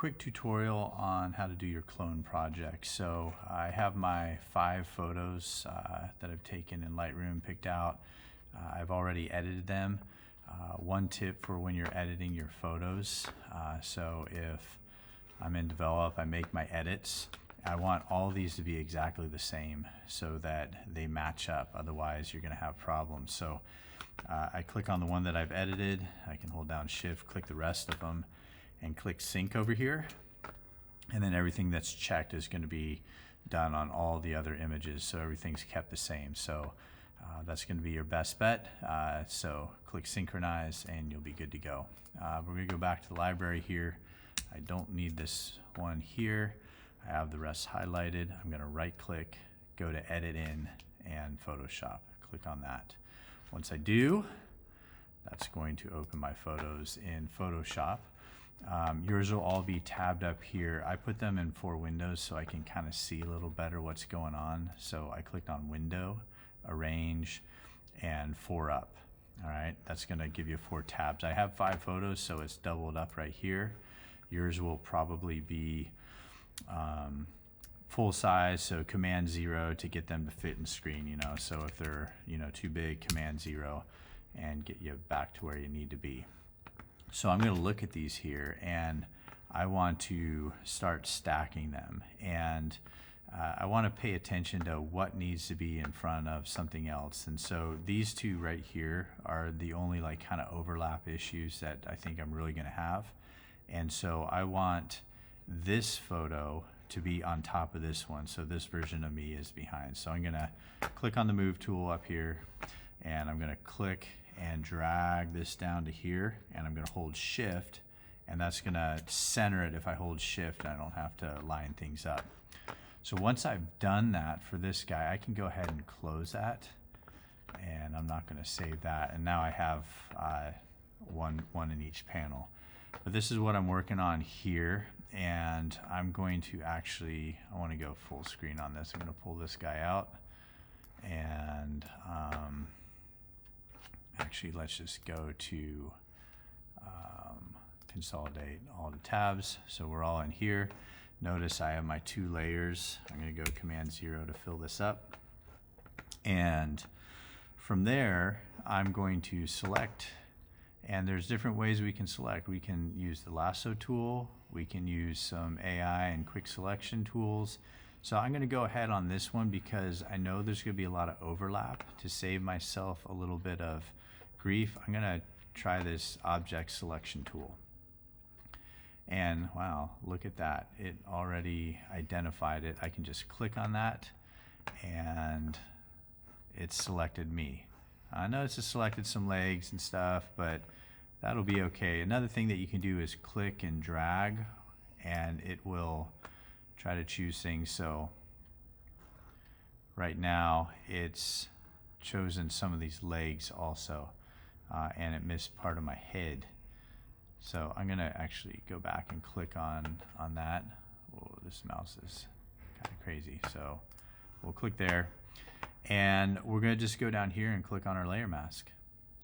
quick tutorial on how to do your clone project. So I have my 5 photos that I've taken in Lightroom picked out. I've already edited them. One tip for when you're editing your photos, so if I'm in Develop, I make my edits, I want all these to be exactly the same so that they match up, otherwise you're going to have problems. So I click on the one that I've edited, I can hold down Shift, click the rest of them, and click Sync over here, and then everything that's checked is going to be done on all the other images, so everything's kept the same. So that's going to be your best bet. So click Synchronize and you'll be good to go. We're going to go back to the library here. I don't need this one here. I have the rest highlighted. I'm going to right click, go to Edit In, and Photoshop. Click on that. Once I do, that's going to open my photos in Photoshop. Yours will all be tabbed up here. I put them in 4 windows so I can kind of see a little better what's going on. So I clicked on Window, Arrange, and 4 up. All right, that's going to give you 4 tabs. I have 5 photos, so it's doubled up right here. Yours will probably be full size, so Command 0 to get them to fit in screen, you know. So if they're, you know, too big, Command 0 and get you back to where you need to be. So I'm going to look at these here, and I want to start stacking them, and I want to pay attention to what needs to be in front of something else. And so these 2 right here are the only like kind of overlap issues that I think I'm really going to have. And so I want this photo to be on top of this one, so this version of me is behind. So I'm going to click on the Move tool up here, and I'm going to click and drag this down to here, and I'm going to hold Shift, and that's going to center it. If I hold Shift, I don't have to line things up. So once I've done that for this guy, I can go ahead and close that, and I'm not going to save that. And now I have one in each panel. But this is what I'm working on here, and I'm going to actually, I want to go full screen on this. I'm going to pull this guy out, and actually let's just go to consolidate all the tabs. So we're all in here. Notice I have my 2 layers. I'm going to go Command 0 to fill this up. And from there, I'm going to select, and there's different ways we can select. We can use the lasso tool. We can use some AI and quick selection tools. So I'm going to go ahead on this one because I know there's going to be a lot of overlap. To save myself a little bit of grief, I'm going to try this object selection tool. And wow, look at that. It already identified it. I can just click on that and it selected me. I notice it selected some legs and stuff, but that'll be okay. Another thing that you can do is click and drag, and it will try to choose things. So right now it's chosen some of these legs also, and it missed part of my head. So I'm going to actually go back and click on that. Whoa, this mouse is kind of crazy. So we'll click there, and we're going to just go down here and click on our layer mask.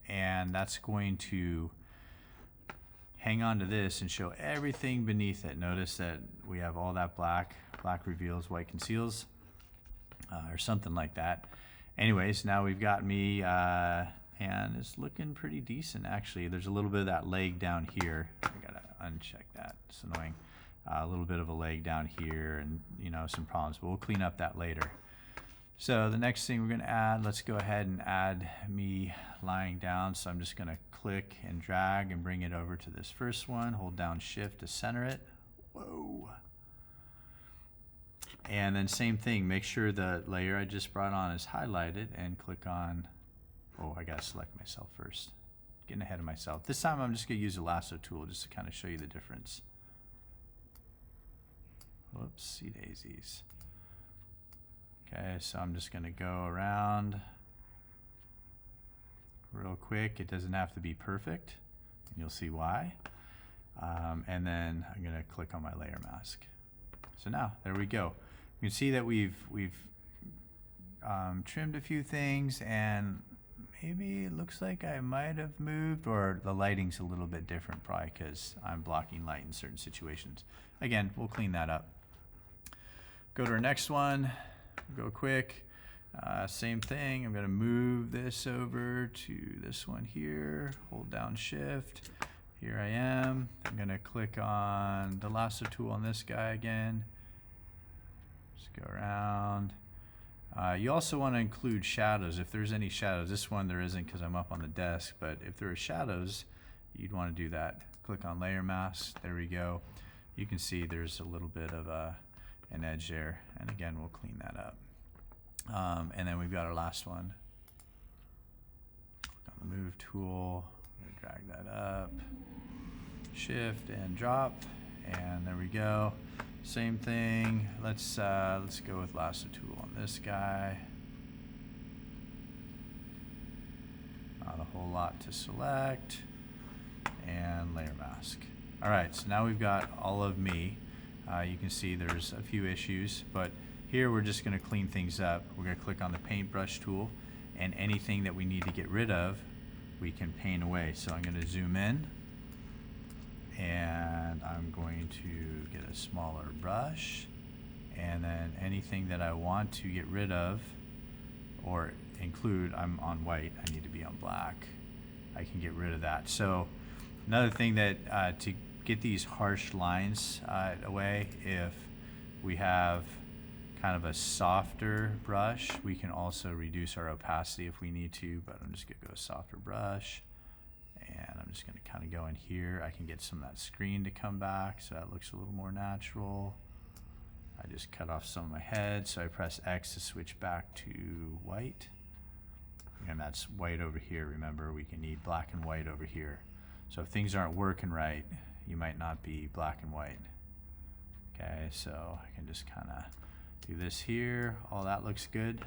And that's going to hang on to this and show everything beneath it. Notice that we have all that black. Black reveals, white conceals, or something like that. Anyways, now we've got me, and it's looking pretty decent actually. There's a little bit of that leg down here. I gotta uncheck that, it's annoying. A little bit of a leg down here, and you know, some problems, but we'll clean up that later. So the next thing we're gonna add, let's go ahead and add me lying down. So I'm just gonna click and drag and bring it over to this first one, hold down Shift to center it. Whoa. And then same thing, make sure the layer I just brought on is highlighted, and click on, oh, I gotta select myself first. Getting ahead of myself. This time I'm just gonna use the lasso tool just to kind of show you the difference. Whoopsie daisies. Okay, so I'm just gonna go around real quick. It doesn't have to be perfect, and you'll see why. And then I'm gonna click on my layer mask. So now, there we go. You can see that we've trimmed a few things, and maybe it looks like I might have moved, or the lighting's a little bit different, probably because I'm blocking light in certain situations. Again, we'll clean that up. Go to our next one, go quick. Same thing, I'm gonna move this over to this one here, hold down shift. Here I am. I'm gonna click on the lasso tool on this guy again. Just go around. You also want to include shadows if there's any shadows. This one there isn't because I'm up on the desk, but if there are shadows, you'd want to do that. Click on layer mask, there we go. You can see there's a little bit of an edge there, and again, we'll clean that up. And then we've got our last one. Click on the move tool, drag that up, shift and drop, and there we go. Same thing. Let's go with lasso tool on this guy. Not a whole lot to select, and layer mask. All right, so now we've got all of me. You can see there's a few issues, but here we're just going to clean things up. We're going to click on the paintbrush tool, and anything that we need to get rid of, we can paint away. So I'm going to zoom in, and I'm going to get a smaller brush, and then anything that I want to get rid of or include, I'm on white, I need to be on black. I can get rid of that. So another thing that to get these harsh lines away, if we have kind of a softer brush, we can also reduce our opacity if we need to, but I'm just gonna go softer brush, and I'm just gonna kind of go in here. I can get some of that screen to come back so that looks a little more natural. I just cut off some of my head, so I press X to switch back to white, and that's white over here. Remember, we can need black and white over here. So if things aren't working right, you might not be black and white. Okay, so I can just kind of do this here. All that looks good.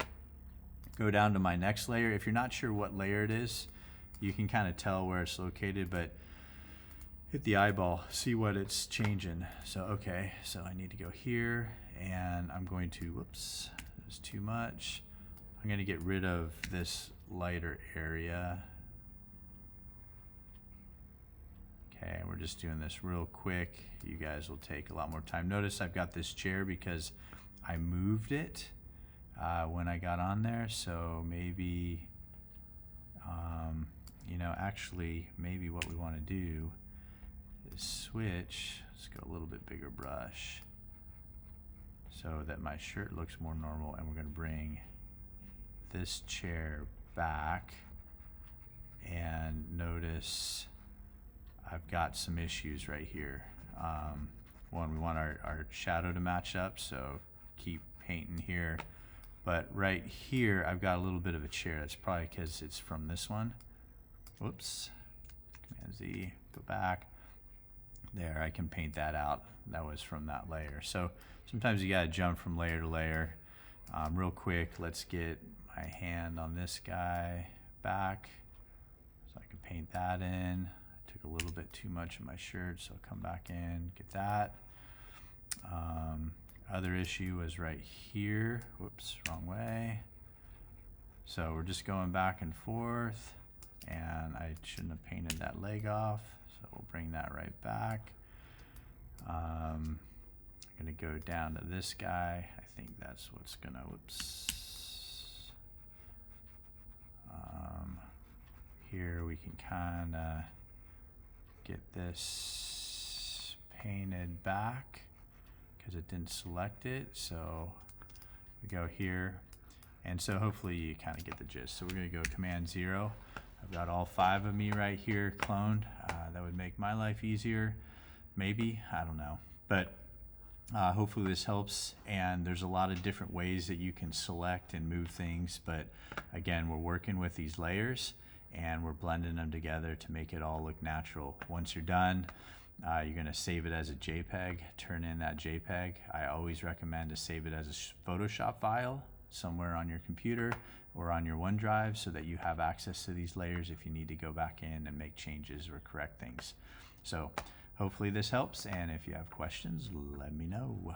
Go down to my next layer. If you're not sure what layer it is, you can kind of tell where it's located, but hit the eyeball, see what it's changing. So, okay, so I need to go here, and I'm going to, whoops, there's too much. I'm gonna get rid of this lighter area. Okay, we're just doing this real quick. You guys will take a lot more time. Notice I've got this chair because I moved it when I got on there, so maybe, you know, actually, maybe what we want to do is switch. Let's go a little bit bigger brush so that my shirt looks more normal, and we're going to bring this chair back, and notice I've got some issues right here. One, we want our shadow to match up, so keep painting here. But right here, I've got a little bit of a chair. That's probably because it's from this one. Whoops. Command Z, go back. There, I can paint that out. That was from that layer. So sometimes you gotta jump from layer to layer. Real quick, let's get my hand on this guy back so I can paint that in. I took a little bit too much of my shirt, so I'll come back in, get that. Other issue was right here. Whoops, wrong way. So we're just going back and forth, and I shouldn't have painted that leg off, so we'll bring that right back. I'm gonna go down to this guy. I think that's what's gonna, whoops. Here we can kinda get this painted back because it didn't select it. So we go here, and so hopefully you kind of get the gist. So we're gonna go Command 0. I've got all 5 of me right here cloned. That would make my life easier, maybe, I don't know. But hopefully this helps, and there's a lot of different ways that you can select and move things, but again, we're working with these layers and we're blending them together to make it all look natural. Once you're done, you're gonna save it as a JPEG, turn in that JPEG. I always recommend to save it as a Photoshop file somewhere on your computer or on your OneDrive so that you have access to these layers if you need to go back in and make changes or correct things. So hopefully this helps, and if you have questions, let me know.